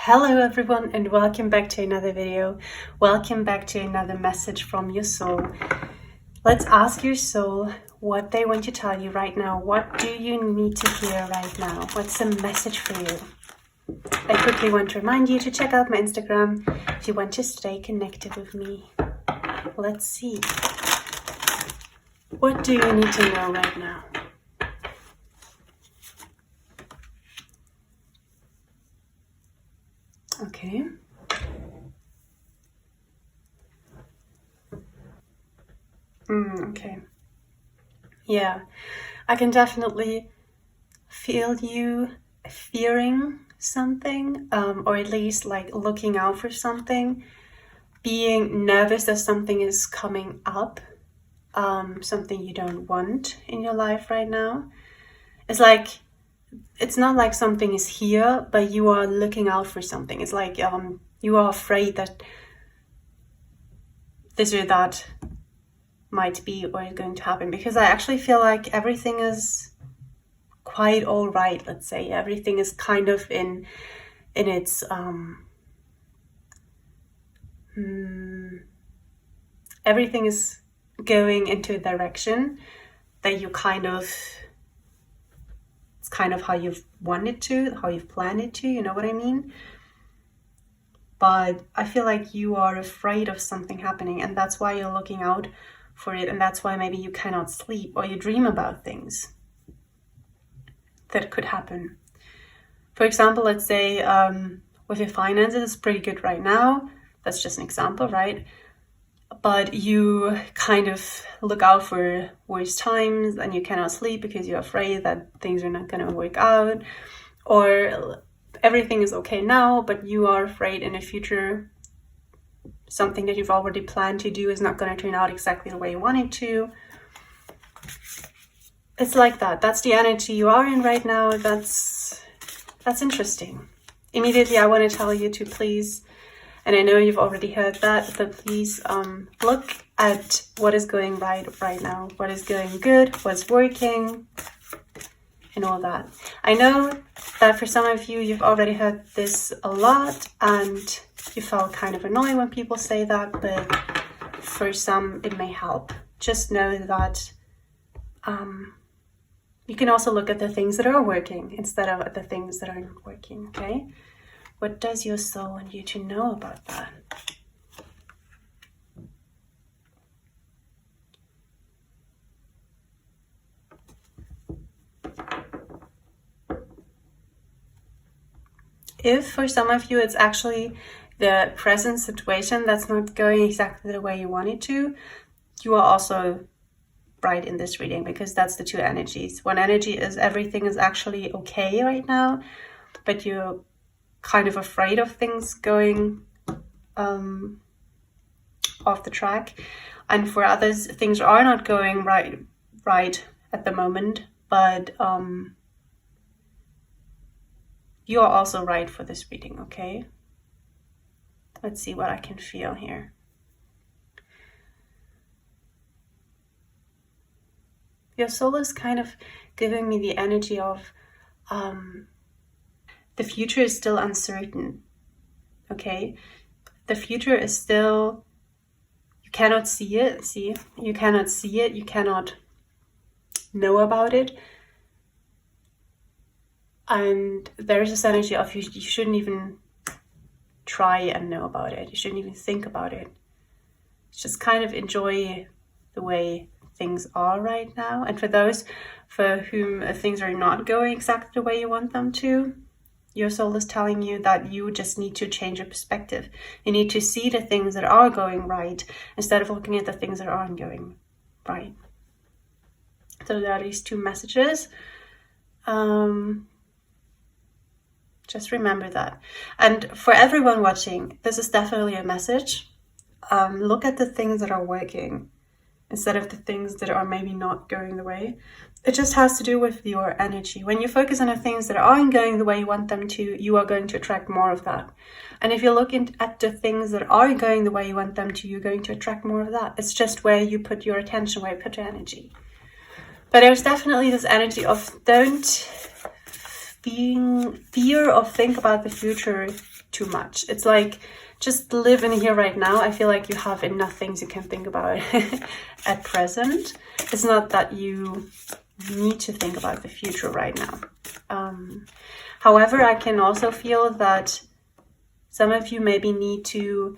Hello everyone, and welcome back to another video. Welcome back to another message from your soul. Let's ask your soul what they want to tell you right now. What do you need to hear right now? What's the message for you? I quickly want to remind you to check out my Instagram if you want to stay connected with me. Let's see. What do you need to know right now? Okay. Okay. Yeah, I can definitely feel you fearing something, or at least like looking out for something, being nervous that something is coming up, something you don't want in your life right now. It's not like something is here, but you are looking out for something. It's like you are afraid that this or that might be or is going to happen, because I actually feel like everything is quite all right. Let's say everything is kind of in its everything is going into a direction that you it's kind of how you've wanted to, how you've planned it to, you know what I mean? But I feel like you are afraid of something happening, and that's why you're looking out for it, and that's why maybe you cannot sleep or you dream about things that could happen. For example, let's say with your finances, it's pretty good right now. That's just an example, right? But you kind of look out for worse times and you cannot sleep because you're afraid that things are not going to work out, or everything is okay now, but you are afraid in the future something that you've already planned to do is not going to turn out exactly the way you want it to. It's like that. That's the energy you are in right now. That's interesting. Immediately, I want to tell you to please, and I know you've already heard that, but please look at what is going right now, what is going good, what's working, and all that. I know that for some of you, you've already heard this a lot, and you felt kind of annoyed when people say that, but for some, it may help. Just know that you can also look at the things that are working instead of at the things that aren't working, okay? What does your soul want you to know about that? If for some of you it's actually the present situation that's not going exactly the way you want it to, you are also right in this reading, because that's the two energies. One energy is everything is actually okay right now, but you're kind of afraid of things going off the track. And for others, things are not going right at the moment, but you are also right for this reading, okay? Let's see what I can feel here. Your soul is kind of giving me the energy of the future is still uncertain, okay? The future is still, you cannot see it, you cannot see it, you cannot know about it. And there's this energy of you shouldn't even try and know about it. You shouldn't even think about it. Just kind of enjoy the way things are right now. And for those for whom things are not going exactly the way you want them to, your soul is telling you that you just need to change your perspective. You need to see the things that are going right instead of looking at the things that aren't going right. So there are these two messages. Just remember that. And for everyone watching, this is definitely a message. Look at the things that are working instead of the things that are maybe not going the way. It just has to do with your energy. When you focus on the things that aren't going the way you want them to, you are going to attract more of that. And if you're looking at the things that are going the way you want them to, you're going to attract more of that. It's just where you put your attention, where you put your energy. But there's definitely this energy of don't fear of think about the future too much. It's like, just live in here right now. I feel like you have enough things you can think about at present. It's not that you need to think about the future right now. However, I can also feel that some of you maybe need to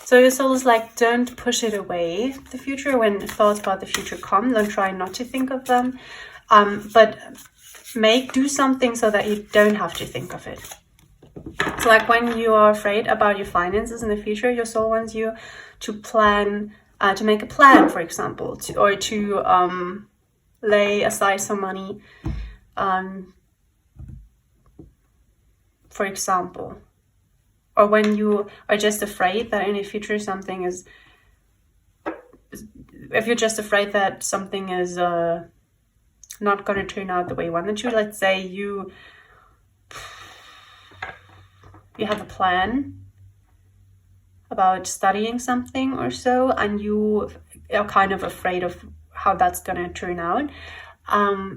so your soul is like, don't push it away, the future. When thoughts about the future come, don't try not to think of them. But do something so that you don't have to think of it. So like when you are afraid about your finances in the future, your soul wants you to plan, to make a plan, for example, or to lay aside some money, for example. Or when you are just afraid that in the future something is, if you're just afraid that something is not going to turn out the way you want it to. Let's say you have a plan about studying something or so, and you are kind of afraid of how that's going to turn out.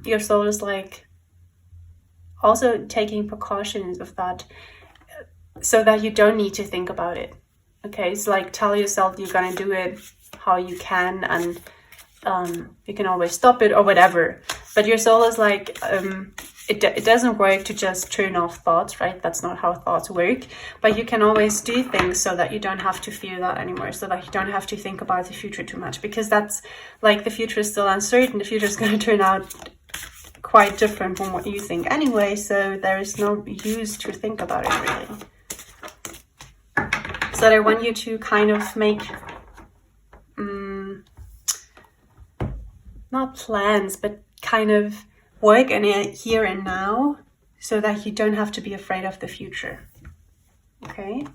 Your soul is like also taking precautions of that, so that you don't need to think about it. Okay, it's like, tell yourself you're gonna do it how you can, and you can always stop it or whatever. But your soul is like, it doesn't work to just turn off thoughts, right? That's not how thoughts work. But you can always do things so that you don't have to fear that anymore, so that you don't have to think about the future too much, because that's like, the future is still uncertain. The future is going to turn out quite different from what you think anyway, so there is no use to think about it really. So I want you to kind of make not plans, but kind of work in it here and now, so that you don't have to be afraid of the future. Okay?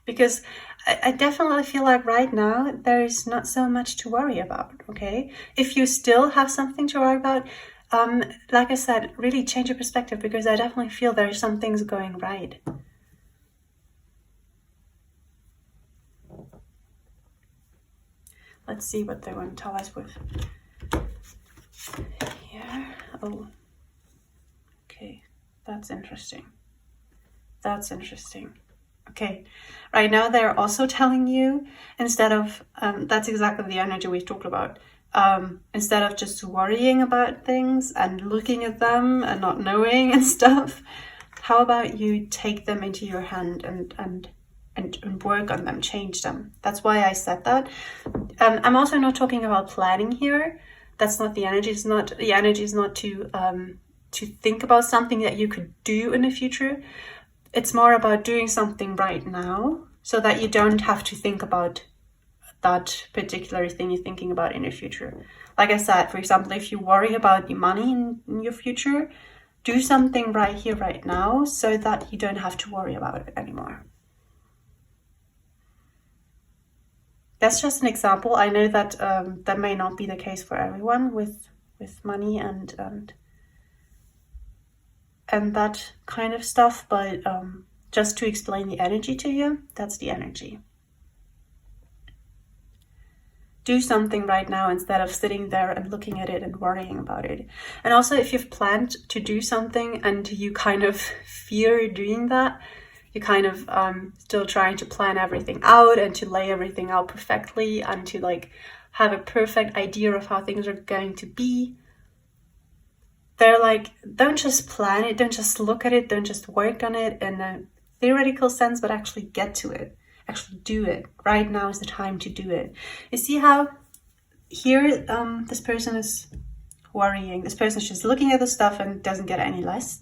Because I definitely feel like right now there is not so much to worry about, okay? If you still have something to worry about, like I said, really change your perspective, because I definitely feel there are some things going right. Let's see what they want to tell us with here. Oh, okay, that's interesting. That's interesting. Okay, right now they're also telling you, instead of, that's exactly the energy we've talked about. Instead of just worrying about things and looking at them and not knowing and stuff, how about you take them into your hand and work on them, change them. That's why I said that. I'm also not talking about planning here. That's not the energy. The energy is not to think about something that you could do in the future. It's more about doing something right now, so that you don't have to think about that particular thing you're thinking about in your future. Like I said, for example, if you worry about the money in your future, do something right here, right now, so that you don't have to worry about it anymore. That's just an example. I know that that may not be the case for everyone with money and that kind of stuff, but just to explain the energy to you, that's the energy. Do something right now instead of sitting there and looking at it and worrying about it. And also, if you've planned to do something and you kind of fear doing that, you're kind of still trying to plan everything out and to lay everything out perfectly and to like have a perfect idea of how things are going to be. They're like, don't just plan it, don't just look at it, don't just work on it in a theoretical sense, but actually get to it, actually do it. Right now is the time to do it. You see how here this person is worrying, this person is just looking at the stuff and doesn't get any less,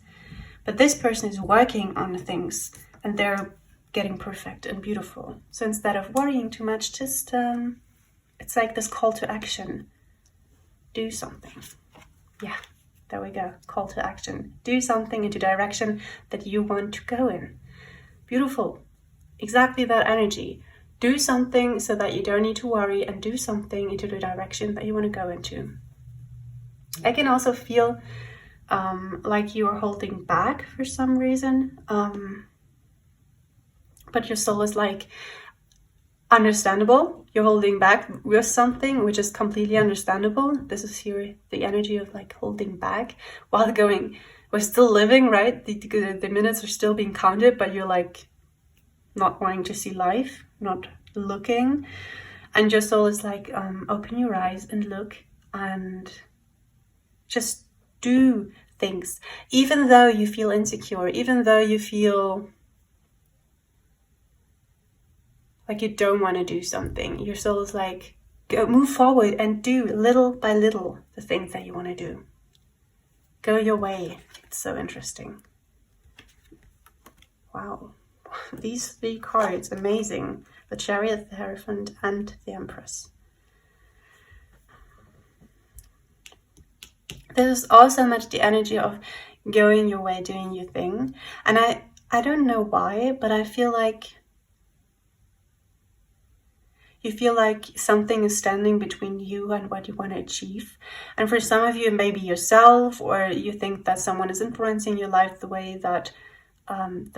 but this person is working on the things and they're getting perfect and beautiful. So instead of worrying too much, just it's like this call to action. Do something. Yeah. There we go, call to action. Do something into direction that you want to go in. Beautiful. Exactly that energy. Do something so that you don't need to worry, and do something into the direction that you want to go into. I can also feel like you are holding back for some reason. But your soul is like, understandable, you're holding back with something, which is completely understandable. This is here the energy of like holding back while going, we're still living, right? The minutes are still being counted, but you're like not wanting to see life, not looking. And your soul is like, open your eyes and look and just do things. Even though you feel insecure, even though you feel like you don't want to do something, your soul is like, go, move forward and do little by little the things that you want to do. Go your way. It's so interesting. Wow. These 3 cards, amazing. The Chariot, the Hierophant, and the Empress. This is also much the energy of going your way, doing your thing. And I don't know why, but I feel like you feel like something is standing between you and what you want to achieve. And for some of you, maybe yourself, or you think that someone is influencing your life the way that,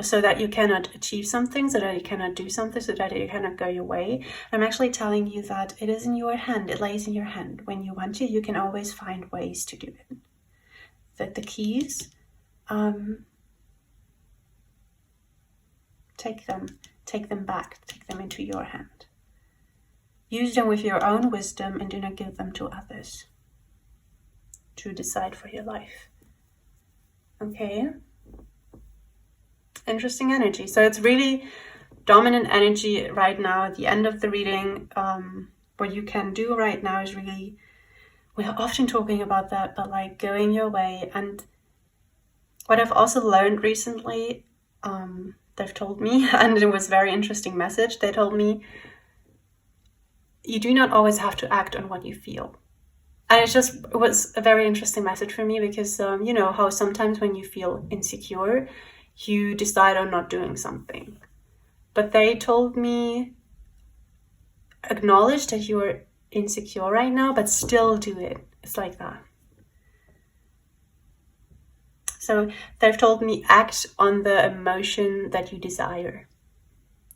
so that you cannot achieve something, so that you cannot do something, so that you cannot go your way. I'm actually telling you that it is in your hand. It lays in your hand. When you want to, you can always find ways to do it. That the keys, take them back, take them into your hand. Use them with your own wisdom and do not give them to others to decide for your life. Okay? Interesting energy. So it's really dominant energy right now at the end of the reading. What you can do right now is really, we are often talking about that, but like going your way. And what I've also learned recently, they've told me, and it was a very interesting message, they told me, you do not always have to act on what you feel. And it was a very interesting message for me because, you know, how sometimes when you feel insecure, you decide on not doing something. But they told me, acknowledge that you are insecure right now, but still do it. It's like that. So they've told me, act on the emotion that you desire.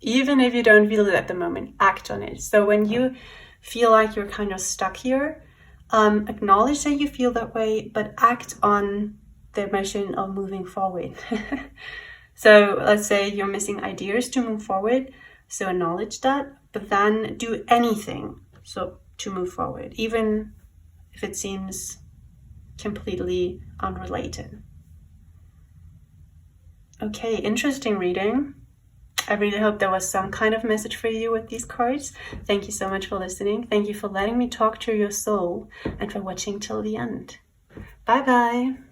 Even if you don't feel it at the moment, act on it. So when you feel like you're kind of stuck here, acknowledge that you feel that way, but act on the emotion of moving forward. So let's say you're missing ideas to move forward. So acknowledge that, but then do anything to move forward, even if it seems completely unrelated. Okay, interesting reading. I really hope there was some kind of message for you with these cards. Thank you so much for listening. Thank you for letting me talk to your soul and for watching till the end. Bye bye.